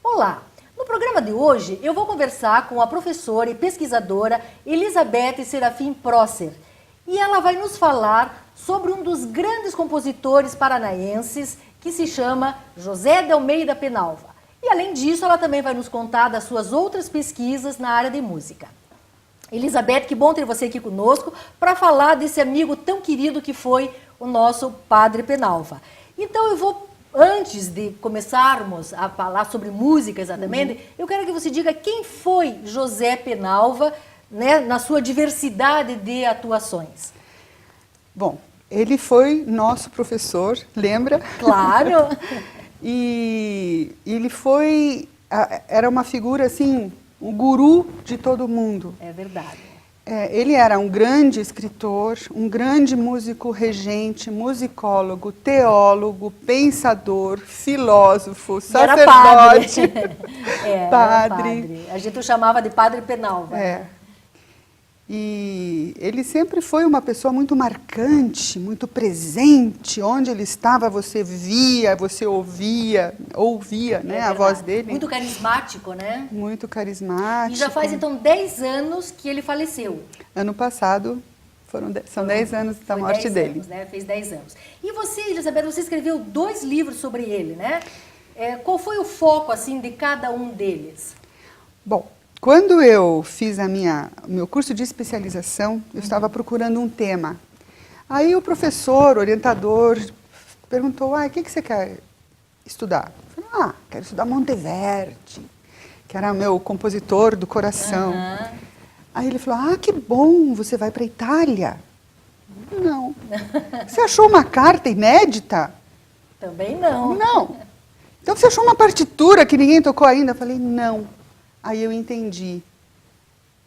Olá! No programa de hoje eu vou conversar com a professora e pesquisadora Elizabeth Serafim Prosser e ela vai nos falar sobre um dos grandes compositores paranaenses que se chama José de Almeida Penalva. E além disso, ela também vai nos contar das suas outras pesquisas na área de música. Elizabeth, que bom ter você aqui conosco para falar desse amigo tão querido que foi o nosso Padre Penalva. Então eu vou, antes de começarmos a falar sobre música exatamente, eu quero que você diga quem foi José Penalva, né, na sua diversidade de atuações. Bom, ele foi nosso professor, lembra? Claro! E ele era uma figura assim, um guru de todo mundo. É verdade. Ele era um grande escritor, um grande músico regente, musicólogo, teólogo, pensador, filósofo, sacerdote, era padre. A gente o chamava de Padre Penalva. E ele sempre foi uma pessoa muito marcante, muito presente. Onde ele estava, você via, você ouvia, né, a voz dele. Muito carismático, né? Muito carismático. E já faz, então, 10 anos que ele faleceu. Ano passado, são 10 anos da morte dele. Anos, né? Fez 10 anos. E você, Elizabeth, você escreveu 2 livros sobre ele, né? Qual foi o foco, assim, de cada um deles? Bom, quando eu fiz o meu curso de especialização, eu estava procurando um tema. Aí o professor, orientador, perguntou, o que você quer estudar? Eu falei, quero estudar Monteverdi, que era meu compositor do coração. Aí ele falou, que bom, você vai para a Itália. Não. Você achou uma carta inédita? Também não. Não. Então você achou uma partitura que ninguém tocou ainda? Eu falei, não. Aí eu entendi,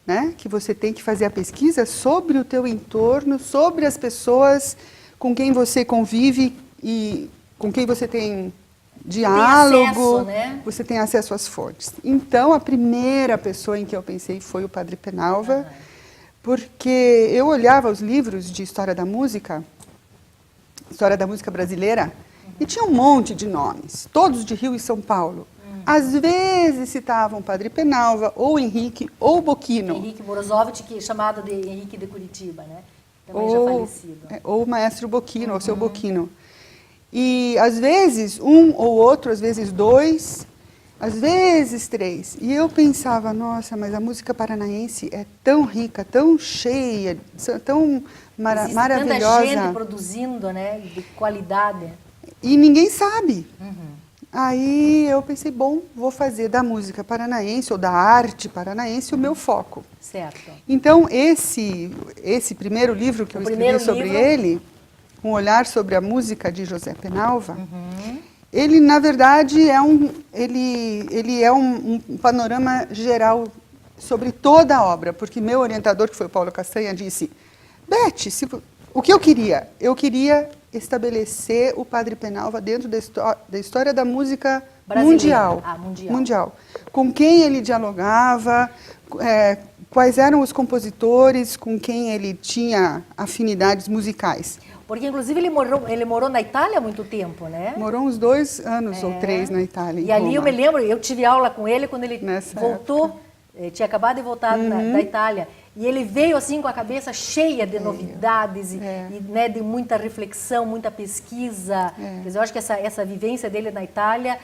né, que você tem que fazer a pesquisa sobre o teu entorno, sobre as pessoas com quem você convive e com quem você tem diálogo, tem acesso, né? Você tem acesso às fontes. Então, a primeira pessoa em que eu pensei foi o Padre Penalva, porque eu olhava os livros de história da música brasileira, e tinha um monte de nomes, todos de Rio e São Paulo. Às vezes citavam Padre Penalva, ou Henrique, ou Bocchino. Henrique Morozovich, que é chamado de Henrique de Curitiba, né? Também já falecido. Ou o maestro Bocchino, ou seu Bocchino. E às vezes um ou outro, às vezes 2, às vezes 3. E eu pensava, nossa, mas a música paranaense é tão rica, tão cheia, tão maravilhosa. Tanta gente produzindo, né, de qualidade. E ninguém sabe. Aí eu pensei, bom, vou fazer da música paranaense ou da arte paranaense o meu foco. Certo. Então, esse primeiro livro que eu escrevi sobre ele, Um Olhar sobre a Música de José Penalva, ele, na verdade, ele é um panorama geral sobre toda a obra, porque meu orientador, que foi o Paulo Castanha, disse, Beth, o que eu queria? Eu queria estabelecer o Padre Penalva dentro da história da música mundial. Mundial. Com quem ele dialogava, quais eram os compositores com quem ele tinha afinidades musicais. Porque, inclusive, ele morou na Itália há muito tempo, né? Morou uns 2 anos ou 3 na Itália. E ali eu me lembro, eu tive aula com ele quando ele voltou, tinha acabado de voltar da Itália. E ele veio assim com a cabeça cheia de novidades e né, de muita reflexão, muita pesquisa. Quer dizer, eu acho que essa vivência dele na Itália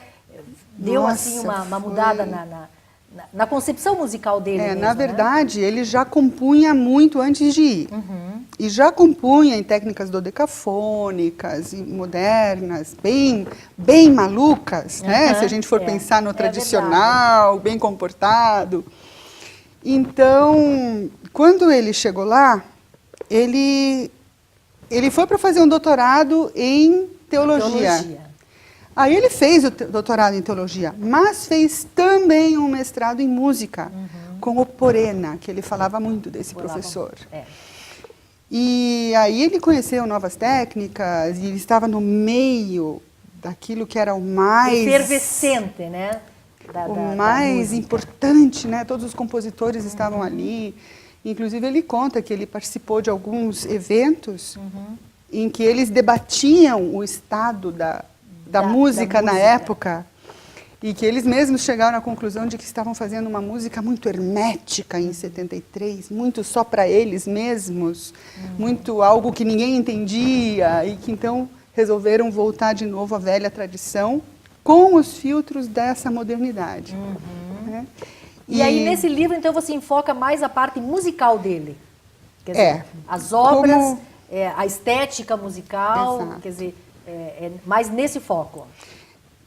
deu assim uma mudada na concepção musical dele mesmo, na verdade, ele já compunha muito antes de ir. E já compunha em técnicas dodecafônicas e modernas, bem malucas, né? Se a gente for pensar no tradicional, bem comportado. Então, quando ele chegou lá, ele foi para fazer um doutorado em teologia. Aí ele fez o doutorado em teologia, mas fez também um mestrado em música, com o Porena, que ele falava muito desse professor. E aí ele conheceu novas técnicas e ele estava no meio daquilo que era o mais... efervescente, né? O mais importante, né? Todos os compositores estavam ali. Inclusive, ele conta que ele participou de alguns eventos em que eles debatiam o estado da música na época. E que eles mesmos chegaram à conclusão de que estavam fazendo uma música muito hermética em 73, muito só para eles mesmos, muito algo que ninguém entendia, e que então resolveram voltar de novo à velha tradição com os filtros dessa modernidade. Né? E aí, nesse livro, então, você enfoca mais a parte musical dele. Quer dizer, as obras, a estética musical, exato. Quer dizer, mais nesse foco.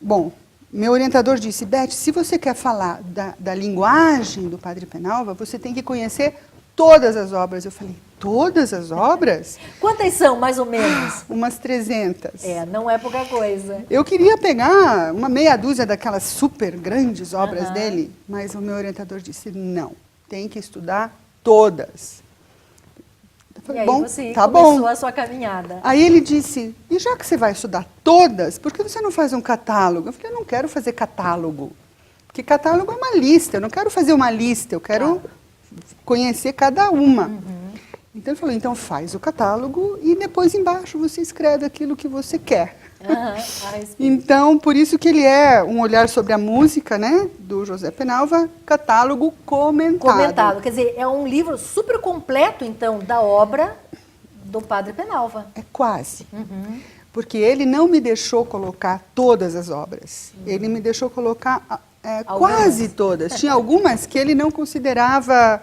Bom, meu orientador disse, Beth, se você quer falar da linguagem do Padre Penalva, você tem que conhecer todas as obras. Eu falei, todas as obras? Quantas são, mais ou menos? Umas 300. Não é pouca coisa. Eu queria pegar uma meia dúzia daquelas super grandes obras dele, mas o meu orientador disse, não, tem que estudar todas. Eu falei, e aí bom, você tá começou bom. A sua caminhada. Aí ele disse, e já que você vai estudar todas, por que você não faz um catálogo? Eu falei, eu não quero fazer catálogo, porque catálogo é uma lista, eu não quero fazer uma lista, eu quero conhecer cada uma. Então ele falou, então faz o catálogo e depois embaixo você escreve aquilo que você quer. Então, por isso que ele é um olhar sobre a música, né, do José Penalva, catálogo comentado. Quer dizer, é um livro super completo, então, da obra do Padre Penalva. É quase. Porque ele não me deixou colocar todas as obras. Ele me deixou colocar quase todas. Tinha algumas que ele não considerava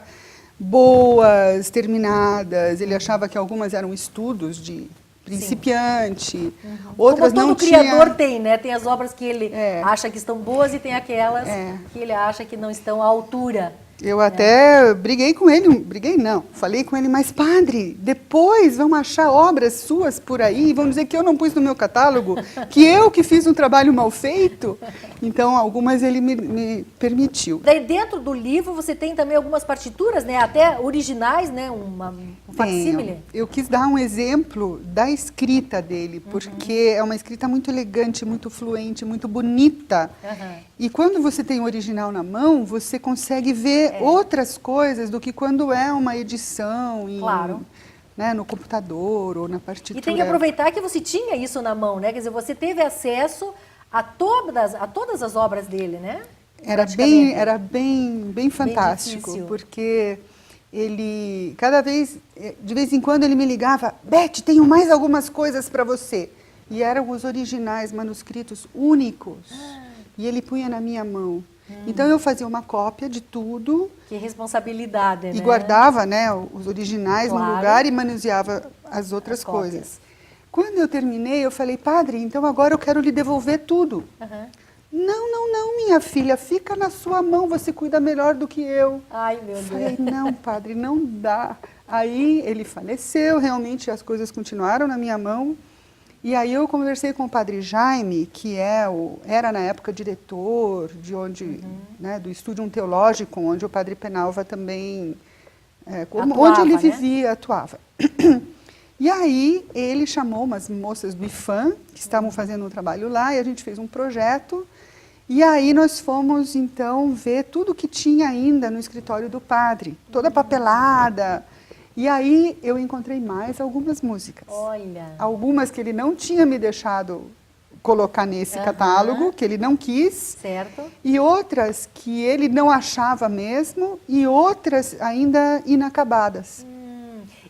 boas, terminadas. Ele achava que algumas eram estudos de principiante, outras como todo não criador tem, né? Tem as obras que ele acha que estão boas e tem aquelas que ele acha que não estão à altura. Eu até briguei com ele, briguei não, falei com ele, mas padre, depois vão achar obras suas por aí e vão dizer que eu não pus no meu catálogo, que eu que fiz um trabalho mal feito. Então, algumas ele me permitiu. Daí dentro do livro você tem também algumas partituras, né? Até originais, né? Um facsímile. Eu quis dar um exemplo da escrita dele, porque é uma escrita muito elegante, muito fluente, muito bonita. E quando você tem o original na mão, você consegue ver outras coisas do que quando é uma edição né, no computador ou na partitura. E tem que aproveitar que você tinha isso na mão, né? Quer dizer, você teve acesso a todas as obras dele, né? Era bem fantástico, porque ele, de vez em quando ele me ligava, Beth, tenho mais algumas coisas para você. E eram os originais, manuscritos únicos. E ele punha na minha mão. Então eu fazia uma cópia de tudo. Que responsabilidade, né? E guardava, né, os originais no lugar e manuseava as outras coisas. Quando eu terminei, eu falei, padre, então agora eu quero lhe devolver tudo. Não, minha filha, fica na sua mão, você cuida melhor do que eu. Ai, meu Deus. Falei, não, padre, não dá. Aí ele faleceu, realmente as coisas continuaram na minha mão. E aí eu conversei com o padre Jaime, que era na época diretor né, do Studium Teológico, onde o Padre Penalva também, atuava, onde ele vivia, atuava. E aí ele chamou umas moças do IFAM, que estavam fazendo um trabalho lá, e a gente fez um projeto. E aí nós fomos, então, ver tudo que tinha ainda no escritório do padre, toda a papelada. E aí eu encontrei mais algumas músicas. Olha. Algumas que ele não tinha me deixado colocar nesse catálogo, que ele não quis. Certo. E outras que ele não achava mesmo, e outras ainda inacabadas.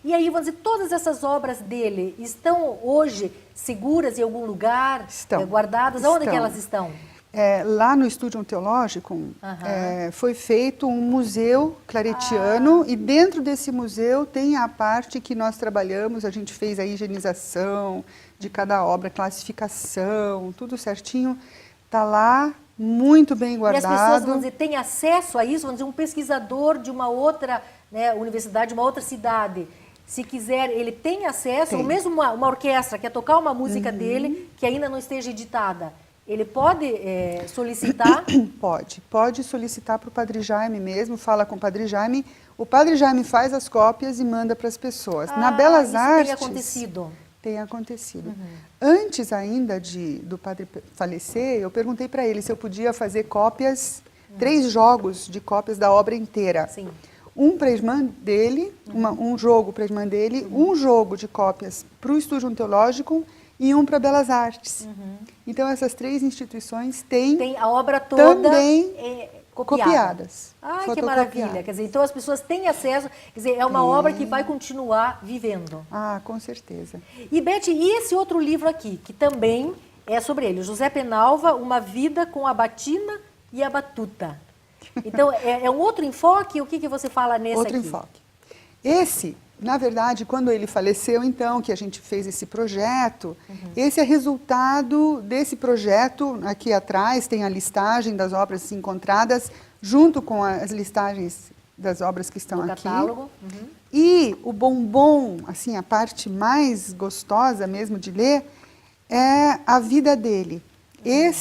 E aí, vamos dizer, todas essas obras dele estão hoje seguras em algum lugar? Estão. Guardadas? Onde que elas estão? Lá no Studium Teológico foi feito um museu claretiano e dentro desse museu tem a parte que nós trabalhamos, a gente fez a higienização de cada obra, classificação, tudo certinho, está lá muito bem guardado. E as pessoas, vamos dizer, têm acesso a isso, vamos dizer, um pesquisador de uma outra universidade, de uma outra cidade, se quiser, ele tem acesso, ou mesmo uma orquestra quer tocar uma música dele que ainda não esteja editada. Ele pode solicitar? Pode solicitar para o Padre Jaime mesmo, fala com o Padre Jaime. O Padre Jaime faz as cópias e manda para as pessoas. Na Belas Artes... tem acontecido? Tem acontecido. Antes ainda do Padre falecer, eu perguntei para ele se eu podia fazer cópias, 3 jogos de cópias da obra inteira. Sim. Um para a irmã dele, um jogo para a irmã dele, um jogo de cópias para o Studium Teológico e um para Belas Artes. Então, essas 3 instituições têm Tem a obra toda também copiadas. Ai, que maravilha. fotocopiadas. Quer dizer, então as pessoas têm acesso, quer dizer, é uma obra que vai continuar vivendo. Ah, com certeza. E, Beth, e esse outro livro aqui, que também é sobre ele, José Penalva, Uma Vida com a Batina e a Batuta. Então, é um outro enfoque? O que você fala nesse Outro aqui? enfoque. Esse, na verdade, quando ele faleceu, então, que a gente fez esse projeto, esse é resultado desse projeto. Aqui atrás tem a listagem das obras encontradas, junto com as listagens das obras que estão No aqui. catálogo. E o bombom, assim, a parte mais gostosa mesmo de ler, é a vida dele.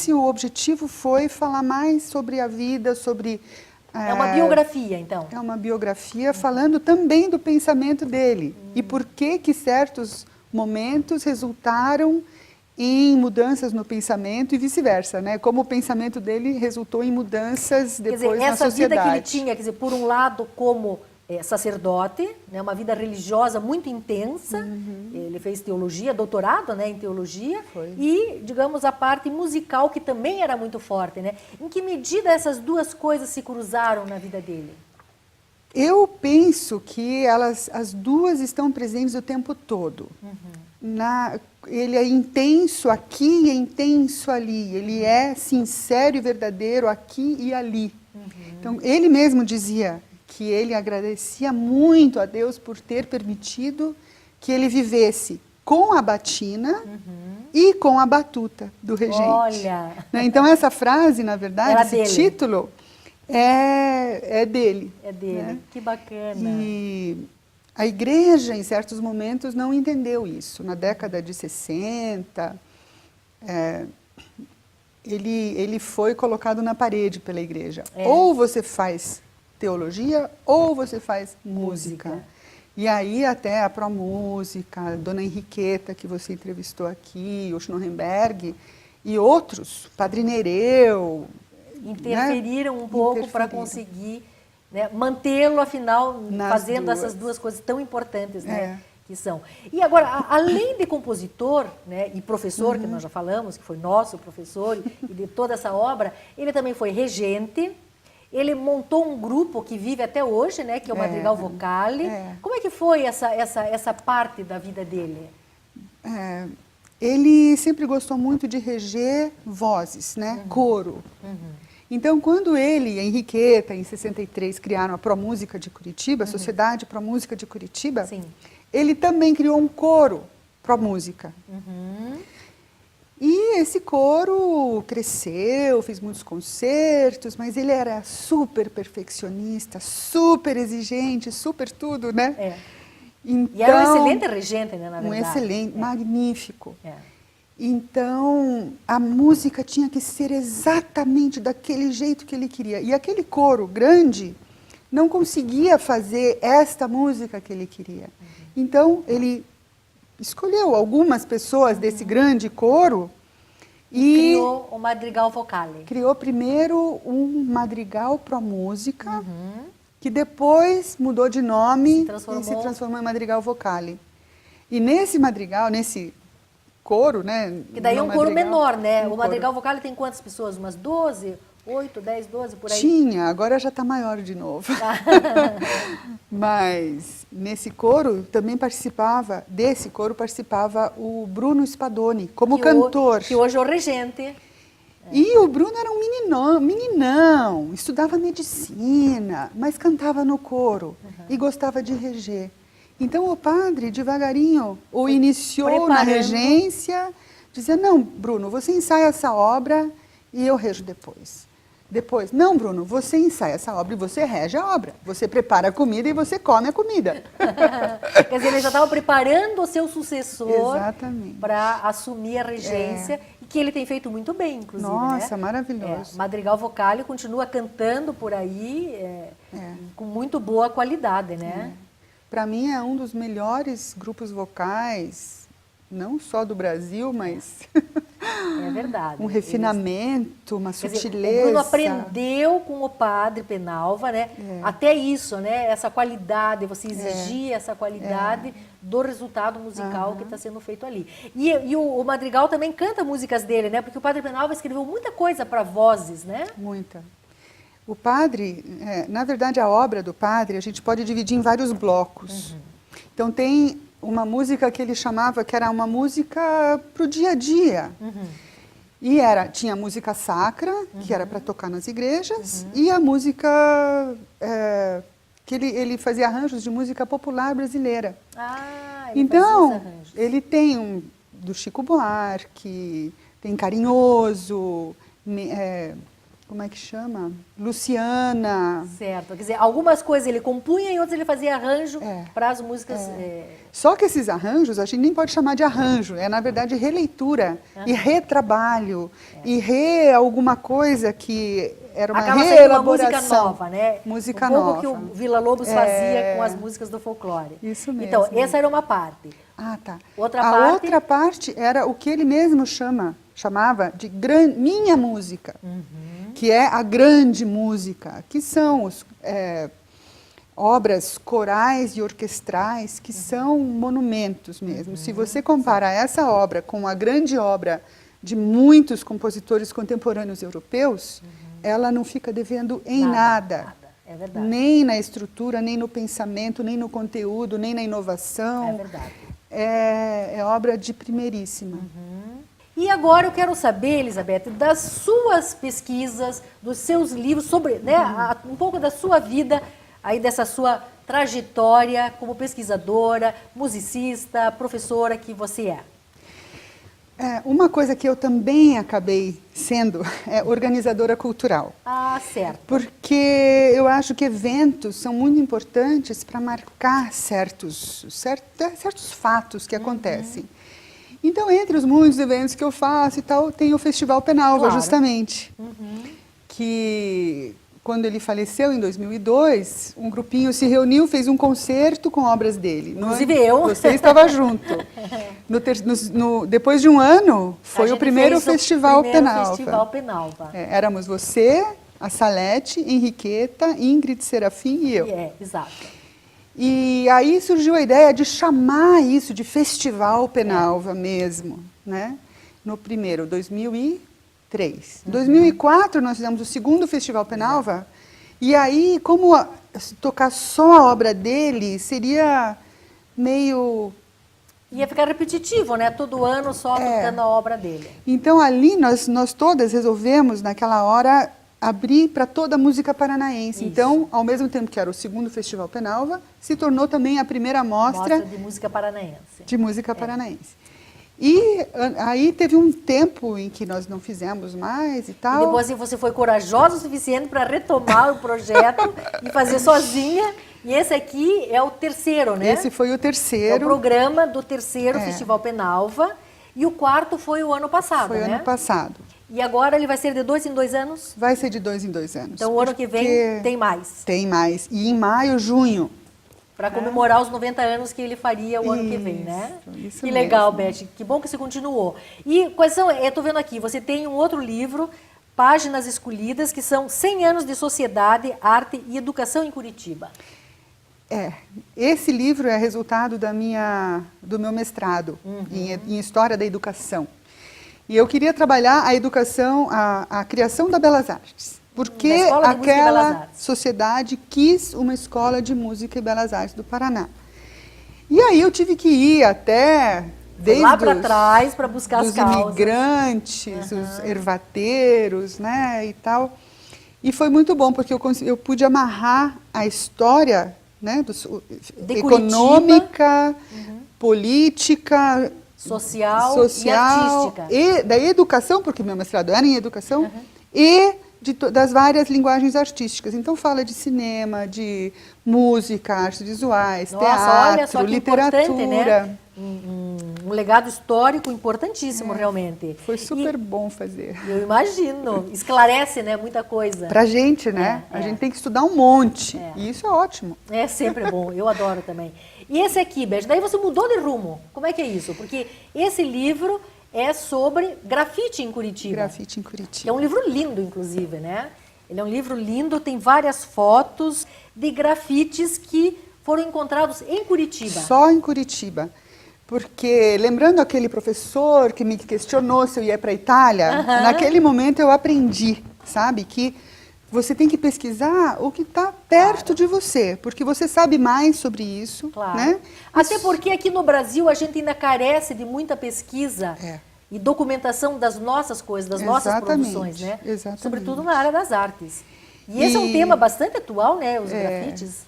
O objetivo foi falar mais sobre a vida, sobre... É uma biografia, então. É uma biografia falando também do pensamento dele. E por que certos momentos resultaram em mudanças no pensamento e vice-versa, né? Como o pensamento dele resultou em mudanças depois na sociedade. Quer dizer, essa vida que ele tinha, quer dizer, por um lado como sacerdote, né, uma vida religiosa muito intensa, ele fez teologia, doutorado, né, em teologia, Foi. e, digamos, a parte musical que também era muito forte, né? Em que medida essas duas coisas se cruzaram na vida dele? Eu penso que as duas estão presentes o tempo todo. Ele é intenso aqui e é intenso ali. Ele é sincero e verdadeiro aqui e ali. Então, ele mesmo dizia que ele agradecia muito a Deus por ter permitido que ele vivesse com a batina e com a batuta do regente. Olha! Né? Então, essa frase, na verdade, Era esse dele. título é dele. É dele, né? que bacana. E a igreja, em certos momentos, não entendeu isso. Na década de 60, ele foi colocado na parede pela igreja. Ou você faz teologia, ou você faz música. E aí até a Promúsica, Dona Henriqueta, que você entrevistou aqui, o Schnorrenberg, e outros, Padre Nereu... Interferiram um pouco para conseguir, né, mantê-lo, afinal, fazendo essas duas coisas tão importantes, né, que são. E agora, além de compositor, né, e professor, que nós já falamos, que foi nosso professor, e de toda essa obra, ele também foi regente. Ele montou um grupo que vive até hoje, né, que é o Madrigal Vocale. Como é que foi essa parte da vida dele? Ele sempre gostou muito de reger vozes, né, coro. Então, quando ele e a Henriqueta, em 63, criaram a Promúsica de Curitiba, a Sociedade Promúsica de Curitiba, ele também criou um coro Promúsica. E esse coro cresceu, fez muitos concertos, mas ele era super perfeccionista, super exigente, super tudo, né? Então, e era um excelente regente, né, na verdade. Um excelente, magnífico. Então, a música tinha que ser exatamente daquele jeito que ele queria. E aquele coro grande não conseguia fazer esta música que ele queria. Então, ele escolheu algumas pessoas desse grande coro e criou o Madrigal Vocale. Criou primeiro um Madrigal Promúsica, que depois mudou de nome e se transformou em Madrigal Vocale. E nesse madrigal, nesse coro, né? Que daí é um coro menor, né? O Madrigal Vocale tem quantas pessoas? Umas 12? 8, 10, 12, por aí? Tinha, agora já está maior de novo. Mas nesse coro também desse coro participava o Bruno Spadoni, como cantor. Que hoje é o regente. E o Bruno era um meninão, estudava medicina, mas cantava no coro e gostava de reger. Então o padre, devagarinho, o iniciou na regência, dizia, não, Bruno, você ensaia essa obra e eu rejo depois. Depois, não, Bruno, você ensaia essa obra e você rege a obra. Você prepara a comida e você come a comida. Quer dizer, ele já estava preparando o seu sucessor para assumir a regência, e que ele tem feito muito bem, inclusive. Nossa, né? maravilhoso. Madrigal Vocale continua cantando por aí com muito boa qualidade, né? Para mim é um dos melhores grupos vocais não só do Brasil, mas É verdade. um refinamento, uma Quer dizer, sutileza. o Bruno aprendeu com o padre Penalva, né? Até isso, né? Essa qualidade, você exigir essa qualidade do resultado musical que está sendo feito ali. E o Madrigal também canta músicas dele, né? Porque o padre Penalva escreveu muita coisa para vozes, né? Muita. O padre, na verdade, a obra do padre, a gente pode dividir em vários blocos. Então, tem uma música que ele chamava, que era uma música para o dia a dia. E tinha a música sacra, que era para tocar nas igrejas, e a música, que ele fazia arranjos de música popular brasileira. Ele fazia esses arranjos. Ele tem do Chico Buarque, tem Carinhoso, como é que chama? Luciana. Certo. Quer dizer, algumas coisas ele compunha e outras ele fazia arranjo para as músicas. Só que esses arranjos, a gente nem pode chamar de arranjo, na verdade, releitura e retrabalho e alguma coisa que era uma reelaboração. Uma música nova, né? Música pouco nova. que o Villa-Lobos fazia com as músicas do folclore. Isso mesmo. Então, essa era uma parte. Ah, tá. Outra parte era o que ele mesmo chamava de minha música, que é a grande música, que são obras corais e orquestrais, que são monumentos mesmo. Se você compara essa obra com a grande obra de muitos compositores contemporâneos europeus, ela não fica devendo em nada. É verdade. Nem na estrutura, nem no pensamento, nem no conteúdo, nem na inovação. É verdade. É obra de primeiríssima. E agora eu quero saber, Elizabeth, das suas pesquisas, dos seus livros, sobre, né, um pouco da sua vida, aí dessa sua trajetória como pesquisadora, musicista, professora que você é. Uma coisa que eu também acabei sendo é organizadora cultural. Ah, certo. Porque eu acho que eventos são muito importantes para marcar certos fatos que acontecem. Então, entre os muitos eventos que eu faço e tal, tem o Festival Penalva, justamente. Que, quando ele faleceu, em 2002, um grupinho se reuniu, fez um concerto com obras dele. Inclusive eu. Você estava junto. Depois de um ano, foi o primeiro Festival Penalva. Éramos você, a Salete, Henriqueta, Ingrid Serafim e eu. Exato. E aí surgiu a ideia de chamar isso de Festival Penalva mesmo, né? No primeiro, 2003. Em 2004, nós fizemos o segundo Festival Penalva, e aí, como tocar só a obra dele seria meio... Ia ficar repetitivo, né? Todo ano só tocando a obra dele. Então, ali, nós todas resolvemos, naquela hora, abrir para toda a música paranaense. Isso. Então, ao mesmo tempo que era o segundo Festival Penalva, se tornou também a primeira mostra de música paranaense. De música paranaense. E aí teve um tempo em que nós não fizemos mais e tal. E depois assim, você foi corajosa o suficiente para retomar o projeto e fazer sozinha. E esse aqui é o terceiro, né? Esse foi o terceiro. É o programa do terceiro Festival Penalva. E o quarto foi o ano passado, Foi ano passado. E agora ele vai ser de 2 em 2 anos? Vai ser de 2 em 2 anos. Então o ano que vem tem mais? Tem mais. E em maio, junho. Para comemorar os 90 anos que ele faria o ano que vem, né? Isso que mesmo. legal, Beth. Que bom que você continuou. E quais são, eu estou vendo aqui, você tem um outro livro, Páginas Escolhidas, que são 100 anos de sociedade, arte e educação em Curitiba. Esse livro é resultado do meu mestrado em História da Educação. E eu queria trabalhar a educação, a criação da Belas Artes. Porque aquela sociedade quis uma escola de música e belas artes do Paraná. E aí eu tive que ir até... Desde lá para trás para buscar as causas. Os imigrantes, os ervateiros, né, e tal. E foi muito bom, porque eu pude amarrar a história, né, econômica, política, social e artística. E da educação, porque meu mestrado era em educação, e das várias linguagens artísticas. Então fala de cinema, de música, artes visuais, teatro, olha só que literatura. Né? Um legado histórico importantíssimo, realmente. Foi super bom fazer. Eu imagino. Esclarece, né, muita coisa. Pra gente, né? A gente tem que estudar um monte. E isso é ótimo. É sempre bom. Eu adoro também. E esse aqui, Beth, daí você mudou de rumo. Como é que é isso? Porque esse livro é sobre grafite em Curitiba. Grafite em Curitiba. É um livro lindo, inclusive, né? Ele é um livro lindo, tem várias fotos de grafites que foram encontrados em Curitiba. Só em Curitiba. Porque, lembrando aquele professor que me questionou se eu ia para a Itália, naquele momento eu aprendi, sabe, que você tem que pesquisar o que está perto de você, porque você sabe mais sobre isso. Né? Até porque aqui no Brasil a gente ainda carece de muita pesquisa e documentação das nossas coisas, das nossas produções, né? Sobretudo na área das artes. E esse é um tema bastante atual, né, os grafites.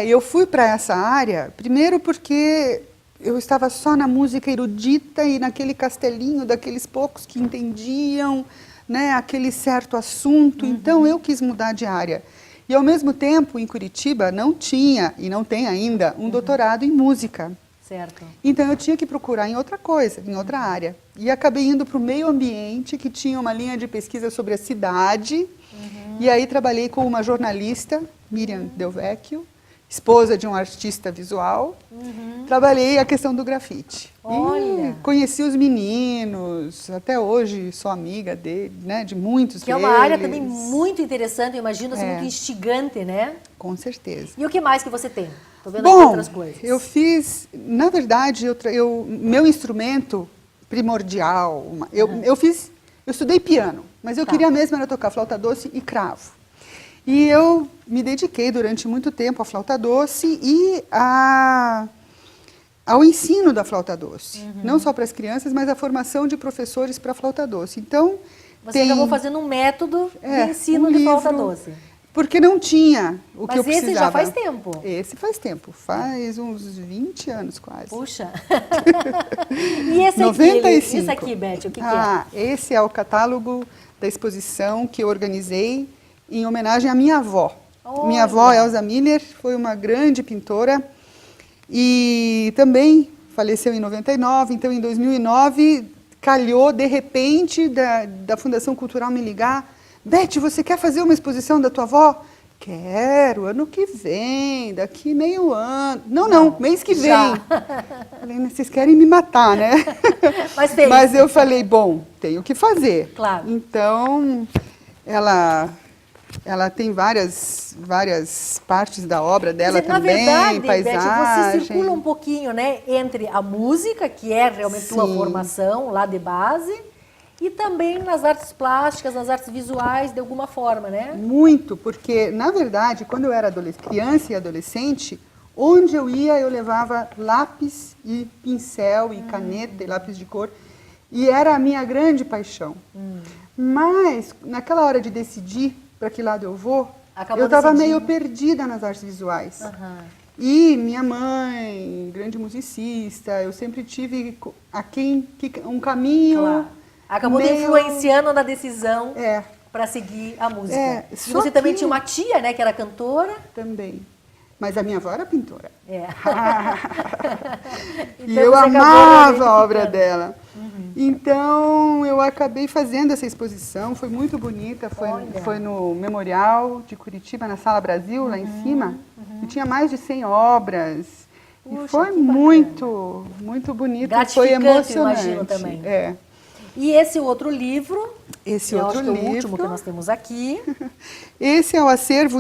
Eu fui para essa área, primeiro porque eu estava só na música erudita e naquele castelinho daqueles poucos que entendiam, né, aquele certo assunto. Então eu quis mudar de área. E ao mesmo tempo, em Curitiba, não tinha, e não tem ainda, um doutorado em música. Certo. Então eu tinha que procurar em outra coisa, em outra área. E acabei indo para o meio ambiente, que tinha uma linha de pesquisa sobre a cidade. E aí trabalhei com uma jornalista, Miriam Del Vecchio, esposa de um artista visual. Trabalhei a questão do grafite. Olha. E conheci os meninos, até hoje sou amiga dele, né, de muitos deles. Que é uma área também muito interessante, eu imagino, assim, muito instigante, né? Com certeza. E o que mais que você tem? Tô vendo aqui outras coisas. Eu fiz, na verdade, meu instrumento primordial, eu estudei piano, mas eu queria mesmo era tocar flauta doce e cravo. E eu me dediquei durante muito tempo à flauta doce e ao ensino da flauta doce. Não só para as crianças, mas a formação de professores para a flauta doce. Então, você acabou fazendo um método de ensino de flauta doce. Porque não tinha o que eu precisava. Mas esse já faz tempo? Esse faz tempo, faz uns 20 anos quase. Puxa! E esse 95. aqui, isso aqui, Beth, o que é? Esse é o catálogo da exposição que eu organizei em homenagem à minha avó. Olha. Minha avó, Elza Miller, foi uma grande pintora e também faleceu em 99, então em 2009 calhou de repente da Fundação Cultural me ligar: Beth, você quer fazer uma exposição da tua avó? Quero, ano que vem, daqui meio ano. Não, mês que vem. Falei, vocês querem me matar, né? Mas eu falei, bom, tenho que fazer. Claro. Então, ela tem várias partes da obra dela também, na verdade, paisagem. Beth, você circula um pouquinho, né, entre a música, que é realmente tua formação lá de base, e também nas artes plásticas, nas artes visuais, de alguma forma, né? Muito, porque, na verdade, quando eu era criança e adolescente, onde eu ia, eu levava lápis e pincel e caneta e lápis de cor, e era a minha grande paixão. Mas, naquela hora de decidir para que lado eu vou, eu estava meio perdida nas artes visuais. E minha mãe, grande musicista, eu sempre tive um caminho... Claro. Acabou te influenciando na decisão para seguir a música. E você também tinha uma tia, né, que era cantora? Também. Mas a minha avó era pintora. Então, e eu amava a obra dela. Então, eu acabei fazendo essa exposição, foi muito bonita, foi no Memorial de Curitiba, na Sala Brasil, lá em cima. E tinha mais de 100 obras. Puxa, e foi muito, muito bonito, foi emocionante. Imagino também. É. E esse outro livro, esse outro livro, é o último que nós temos aqui. Esse é o acervo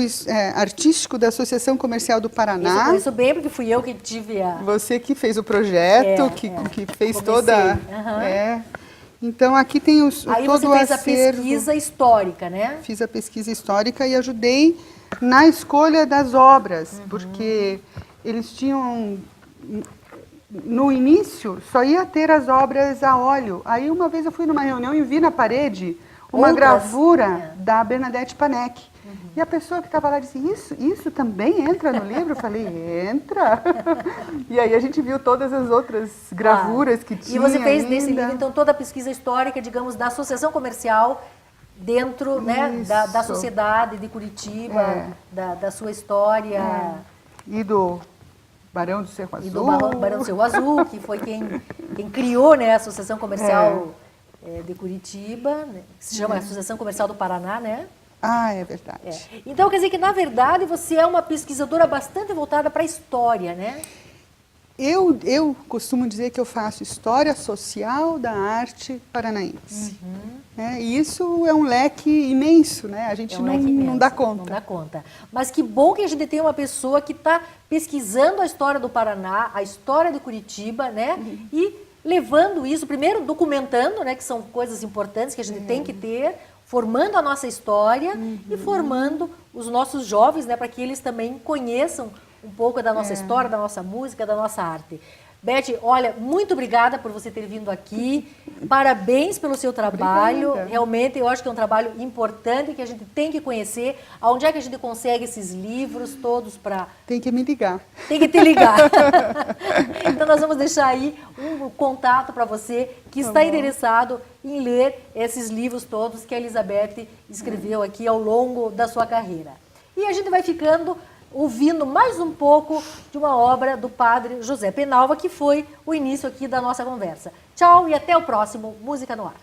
artístico da Associação Comercial do Paraná. Esse eu conheço bem, porque fui eu que tive a... Você que fez o projeto, que fez toda... Então, aqui tem aí todo o acervo. Aí você fez a pesquisa histórica, né? Fiz a pesquisa histórica e ajudei na escolha das obras, porque eles tinham... No início, só ia ter as obras a óleo. Aí, uma vez eu fui numa reunião e vi na parede uma gravura da Bernadette Panek. E a pessoa que estava lá disse, isso também entra no livro? Eu falei, entra. E aí a gente viu todas as outras gravuras que tinha. E você fez nesse livro, então, toda a pesquisa histórica, digamos, da Associação Comercial dentro, né, da sociedade de Curitiba, da sua história. E do Barão do Cerro Azul. E do Barão do Cerro Azul, que foi quem criou, né, a Associação Comercial de Curitiba, né, que se chama Associação Comercial do Paraná, né? Ah, é verdade. Então, quer dizer que, na verdade, você é uma pesquisadora bastante voltada para a história, né? Eu costumo dizer que eu faço história social da arte paranaense. E isso é um leque imenso, né? A gente não dá conta. Não dá conta. Mas que bom que a gente tem uma pessoa que está pesquisando a história do Paraná, a história de Curitiba, né? E levando isso, primeiro documentando, né? Que são coisas importantes que a gente tem que ter, formando a nossa história e formando os nossos jovens, né? Para que eles também conheçam um pouco da nossa história, da nossa música, da nossa arte. Beth, olha, muito obrigada por você ter vindo aqui. Parabéns pelo seu trabalho. Obrigada. Realmente, eu acho que é um trabalho importante que a gente tem que conhecer. Onde é que a gente consegue esses livros todos para... Tem que me ligar. Tem que te ligar. Então, nós vamos deixar aí um contato para você que está interessado em ler esses livros todos que a Elizabeth escreveu aqui ao longo da sua carreira. E a gente vai ficando ouvindo mais um pouco de uma obra do padre José Penalva, que foi o início aqui da nossa conversa. Tchau e até o próximo Música no Ar.